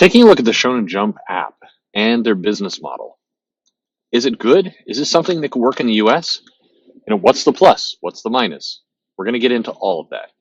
Taking a look at the Shōnen Jump app and their business model. Is it good? Is this something that could work in the US? What's the plus? What's the minus? We're going to get into all of that.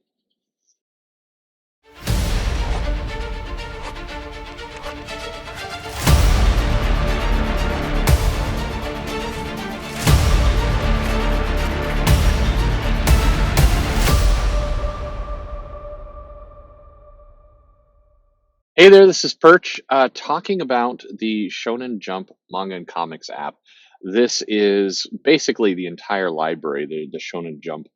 Hey there, this is Perch, talking about the Shōnen Jump Manga and Comics app. This is basically the entire library, the Shōnen Jump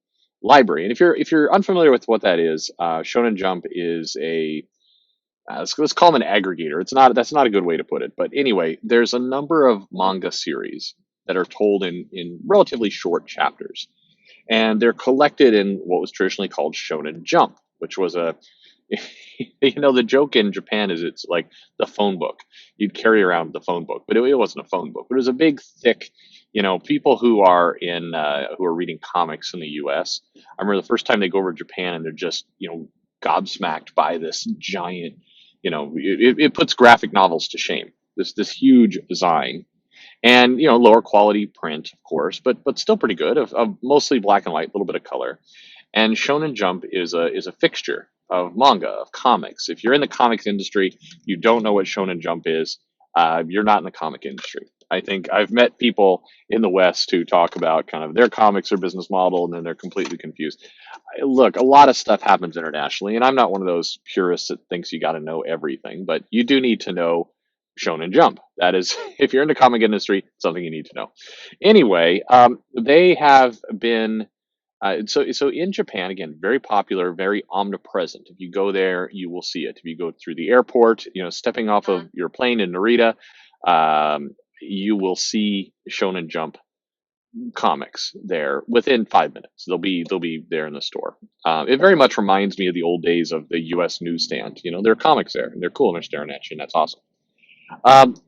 library. And if you're unfamiliar with what that is, Shōnen Jump is let's call them an aggregator. That's not a good way to put it, but anyway, there's a number of manga series that are told in relatively short chapters, and they're collected in what was traditionally called Shōnen Jump, which was a the joke in Japan is it's like the phone book. You'd carry around the phone book, but it wasn't a phone book. But it was a big, thick, people who are reading comics in the U.S. I remember the first time they go over to Japan and they're just, gobsmacked by this giant, it puts graphic novels to shame. This huge design and lower quality print, of course, but still pretty good of mostly black and white, a little bit of color. And Shonen Jump is a fixture of manga, of comics. If you're in the comics industry, you don't know what Shonen Jump is, you're not in the comic industry. I think I've met people in the West who talk about kind of their comics or business model, and then they're completely confused. Look, a lot of stuff happens internationally, and I'm not one of those purists that thinks you got to know everything, but you do need to know Shonen Jump. That is, if you're in the comic industry, something you need to know. Anyway, they have been so in Japan, again, very popular, very omnipresent. If you go there, you will see it. If you go through the airport, stepping off of your plane in Narita, you will see Shonen Jump comics there within 5 minutes. They'll be there in the store. It very much reminds me of the old days of the U.S. newsstand. There are comics there, and they're cool, and they're staring at you, and that's awesome.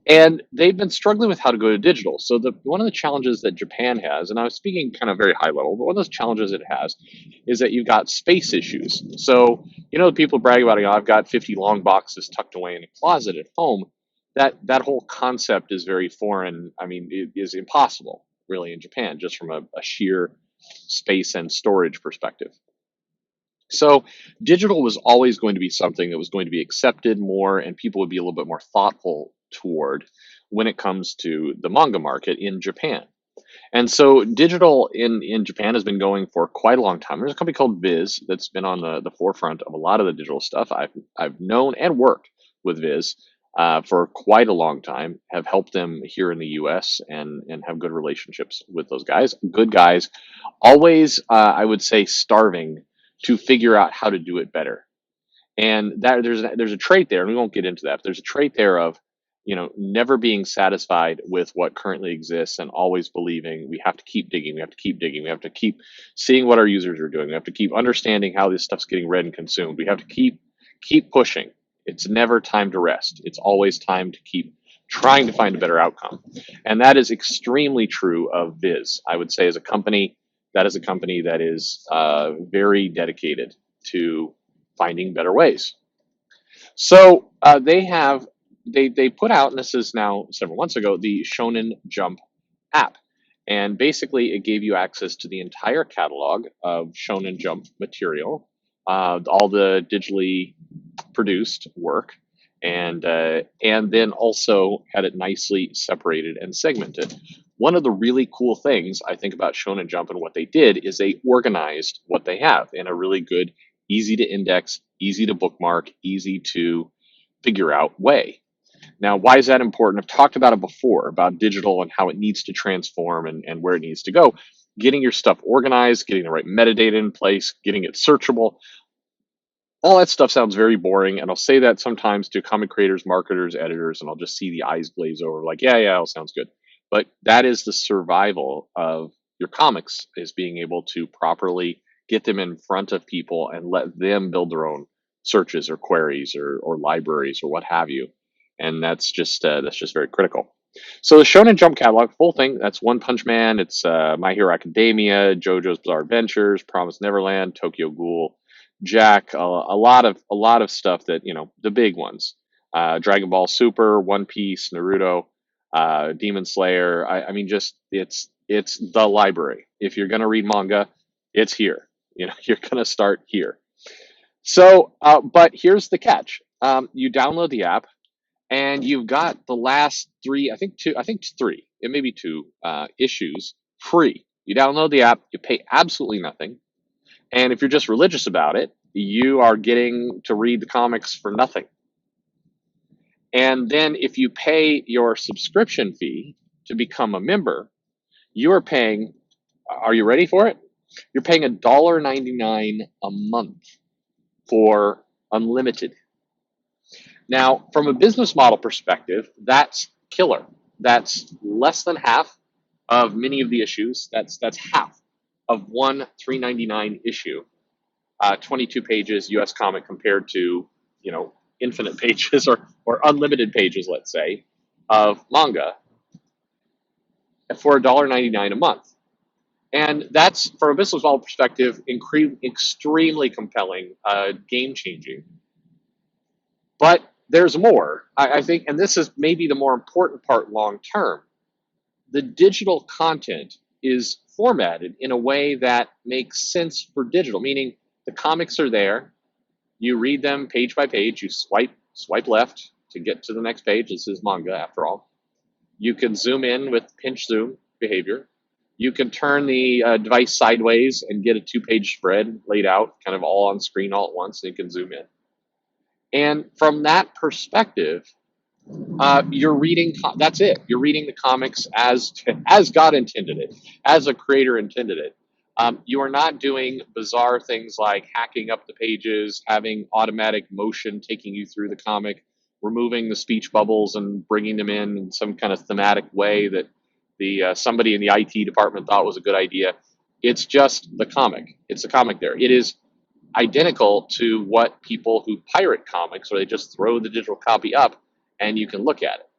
And they've been struggling with how to go to digital. So one of the challenges that Japan has, and I was speaking kind of very high level, but one of those challenges it has is that you've got space issues. So, people brag about, I've got 50 long boxes tucked away in a closet at home. That whole concept is very foreign. I mean, it is impossible really in Japan, just from a sheer space and storage perspective. So digital was always going to be something that was going to be accepted more, and people would be a little bit more thoughtful toward when it comes to the manga market in Japan. And so digital in Japan has been going for quite a long time. There's a company called Viz that's been on the forefront of a lot of the digital stuff. I've known and worked with Viz for quite a long time, have helped them here in the US and have good relationships with those guys. Good guys, always, I would say, starving to figure out how to do it better. And that there's a trait there, and we won't get into that, but there's a trait there of, never being satisfied with what currently exists and always believing we have to keep digging, we have to keep digging, we have to keep seeing what our users are doing, we have to keep understanding how this stuff's getting read and consumed. We have to keep pushing. It's never time to rest. It's always time to keep trying to find a better outcome. And that is extremely true of Viz. I would say as a company, that is a company that is very dedicated to finding better ways. So they put out, and this is now several months ago, the Shōnen Jump app. And basically it gave you access to the entire catalog of Shōnen Jump material, all the digitally produced work, and then also had it nicely separated and segmented. One of the really cool things I think about Shōnen Jump and what they did is they organized what they have in a really good, easy to index, easy to bookmark, easy to figure out way. Now, why is that important? I've talked about it before, about digital and how it needs to transform and where it needs to go. Getting your stuff organized, getting the right metadata in place, getting it searchable. All that stuff sounds very boring, and I'll say that sometimes to comic creators, marketers, editors, and I'll just see the eyes glaze over like, yeah, it sounds good. But that is the survival of your comics, is being able to properly get them in front of people and let them build their own searches or queries or libraries or what have you. And that's just very critical. So the Shonen Jump catalog, full thing, that's One Punch Man, it's My Hero Academia, JoJo's Bizarre Adventures, Promised Neverland, Tokyo Ghoul, Jack, a lot of stuff that, the big ones. Dragon Ball Super, One Piece, Naruto, Demon Slayer. I mean, just it's the library. If you're gonna read manga, it's here. You know, you're gonna start here. So, but here's the catch: you download the app, and you've got the last three. I think it's three. It may be two issues free. You download the app, you pay absolutely nothing, and if you're just religious about it, you are getting to read the comics for nothing. And then if you pay your subscription fee to become a member, you are paying, are you ready for it? You're paying $1.99 a month for unlimited. Now, from a business model perspective, that's killer. That's less than half of many of the issues. That's half of one $3.99 issue, 22 pages US comic compared to, you know, infinite pages or unlimited pages, let's say, of manga for $1.99 a month. And that's, from a business model perspective, extremely compelling, game changing. But there's more, I think, and this is maybe the more important part long term. The digital content is formatted in a way that makes sense for digital, meaning the comics are there. You read them page by page. You swipe left to get to the next page. This is manga, after all. You can zoom in with pinch zoom behavior. You can turn the device sideways and get a 2-page spread laid out, kind of all on screen all at once, and you can zoom in. And from that perspective, you're reading. That's it. You're reading the comics as God intended it, as a creator intended it. You are not doing bizarre things like hacking up the pages, having automatic motion taking you through the comic, removing the speech bubbles and bringing them in some kind of thematic way that the somebody in the IT department thought was a good idea. It's just the comic. It's the comic there. It is identical to what people who pirate comics, where they just throw the digital copy up and you can look at it.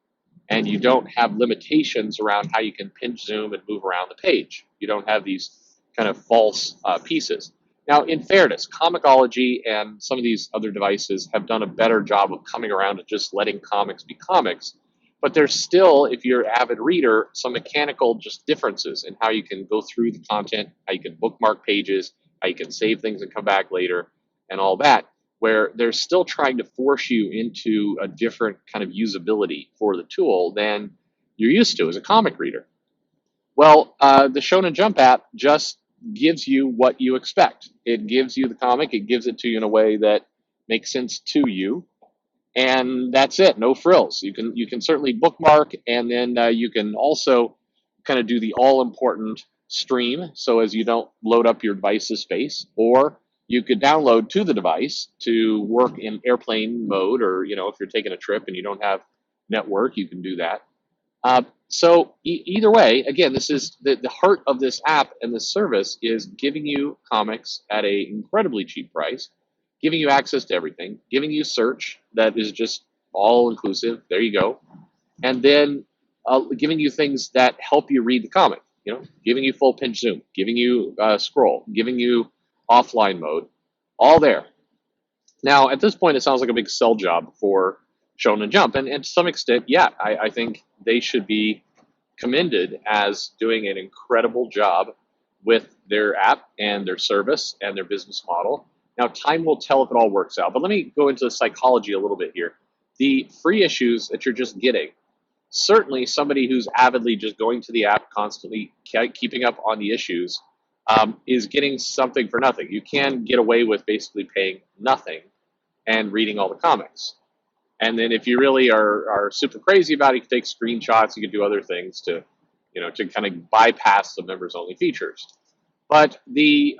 And you don't have limitations around how you can pinch zoom and move around the page. You don't have these kind of false pieces. Now, in fairness, Comixology and some of these other devices have done a better job of coming around to just letting comics be comics. But there's still, if you're an avid reader, some mechanical just differences in how you can go through the content, how you can bookmark pages, how you can save things and come back later, and all that, where they're still trying to force you into a different kind of usability for the tool than you're used to as a comic reader. Well, the Shōnen Jump app just gives you what you expect. It gives you the comic, it gives it to you in a way that makes sense to you, and that's it. No frills. You can certainly bookmark, and then you can also kind of do the all important stream, so as you don't load up your device's space, or you could download to the device to work in airplane mode, or if you're taking a trip and you don't have network, you can do that. So either way, again, this is the heart of this app and this service is giving you comics at an incredibly cheap price, giving you access to everything, giving you search that is just all inclusive. There you go. And then giving you things that help you read the comic, giving you full pinch zoom, giving you scroll, giving you offline mode, all there. Now, at this point, it sounds like a big sell job for Shōnen Jump, and to some extent, yeah, I think they should be commended as doing an incredible job with their app and their service and their business model. Now, time will tell if it all works out, but let me go into the psychology a little bit here. The free issues that you're just getting, certainly somebody who's avidly just going to the app, constantly keeping up on the issues, is getting something for nothing. You can get away with basically paying nothing and reading all the comics. And then if you really are super crazy about it, you can take screenshots, you can do other things to kind of bypass the members only features. But the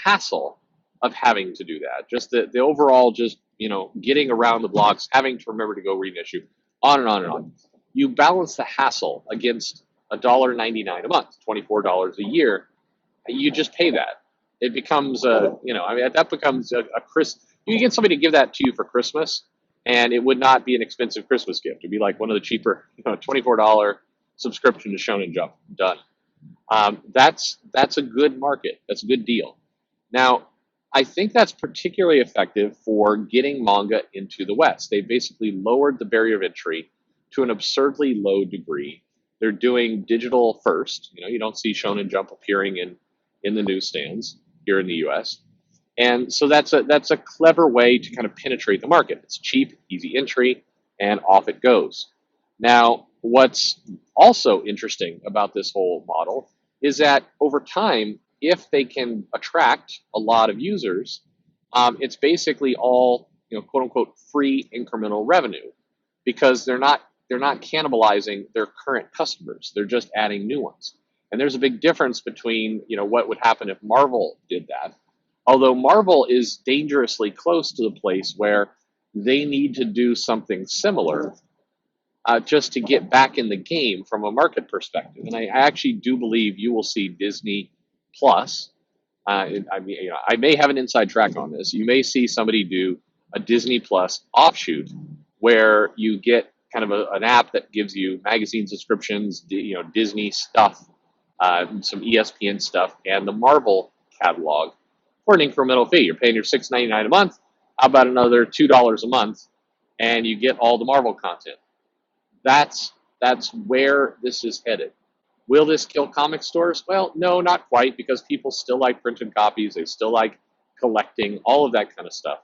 hassle of having to do that, just the overall just, getting around the blocks, having to remember to go read an issue, on and on and on. You balance the hassle against $1.99 a month, $24 a year. You just pay that. It becomes that becomes a you get somebody to give that to you for Christmas, and it would not be an expensive Christmas gift. It'd be like one of the cheaper, $24 subscription to Shōnen Jump. Done. That's a good market. That's a good deal. Now, I think that's particularly effective for getting manga into the West. They basically lowered the barrier of entry to an absurdly low degree. They're doing digital first. You don't see Shonen Jump appearing in the newsstands here in the U.S. And so that's a clever way to kind of penetrate the market. It's cheap, easy entry, and off it goes. Now, what's also interesting about this whole model is that over time, if they can attract a lot of users, it's basically all quote unquote free incremental revenue because they're not cannibalizing their current customers. They're just adding new ones. And there's a big difference between what would happen if Marvel did that. Although Marvel is dangerously close to the place where they need to do something similar just to get back in the game from a market perspective. And I actually do believe you will see Disney Plus. I mean, I may have an inside track on this. You may see somebody do a Disney Plus offshoot where you get kind of an app that gives you magazine subscriptions, Disney stuff, some ESPN stuff, and the Marvel catalog for an incremental fee. You're paying your $6.99 a month. How about another $2 a month, and you get all the Marvel content? That's where this is headed. Will this kill comic stores? Well, no, not quite, because people still like printed copies. They still like collecting, all of that kind of stuff.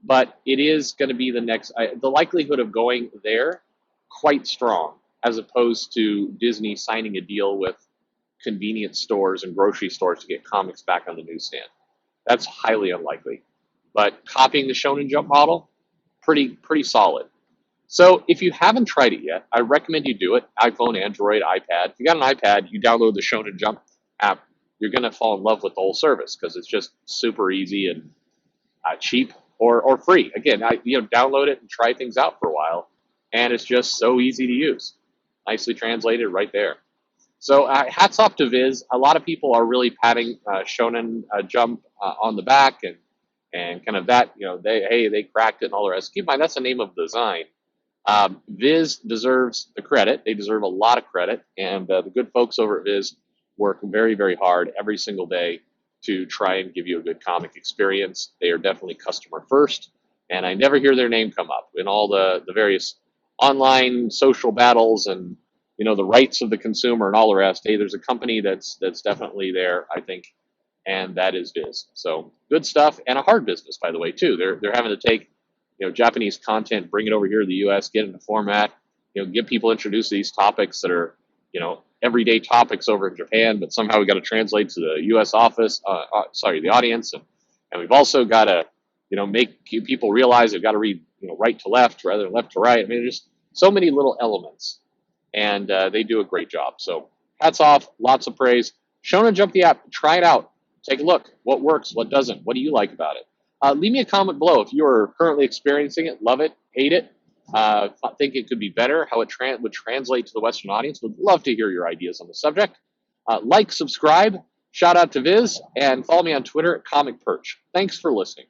But it is going to be the likelihood of going there quite strong, as opposed to Disney signing a deal with convenience stores and grocery stores to get comics back on the newsstand. That's highly unlikely. But copying the Shōnen Jump model, pretty solid. So if you haven't tried it yet, I recommend you do it. iPhone, Android, iPad. If you got an iPad, you download the Shōnen Jump app. You're going to fall in love with the whole service because it's just super easy and cheap or free. Again, download it and try things out for a while, and it's just so easy to use. Nicely translated right there. So hats off to Viz. A lot of people are really patting Shōnen Jump on the back and kind of that, they cracked it and all the rest. Keep in mind, that's the name of the design. Viz deserves the credit. They deserve a lot of credit, and the good folks over at Viz work very, very hard every single day to try and give you a good comic experience. They are definitely customer first, and I never hear their name come up in all the various online social battles and the rights of the consumer and all the rest. Hey, there's a company that's definitely there, I think, and that is Viz. So good stuff, and a hard business, by the way, too. They're having to take Japanese content, bring it over here to the U.S., get it in a format, get people introduced to these topics that are everyday topics over in Japan, but somehow we got to translate to the U.S. the audience, and we've also got to make people realize they've got to read right to left rather than left to right. I mean, there's just so many little elements, and they do a great job. So hats off, lots of praise. Shōnen Jump the app, try it out, take a look. What works, what doesn't, what do you like about it? Leave me a comment below if you are currently experiencing it, love it, hate it, think it could be better, how it would translate to the Western audience. Would love to hear your ideas on the subject. Like, subscribe, shout out to Viz, and follow me on Twitter at Comic Perch. Thanks for listening.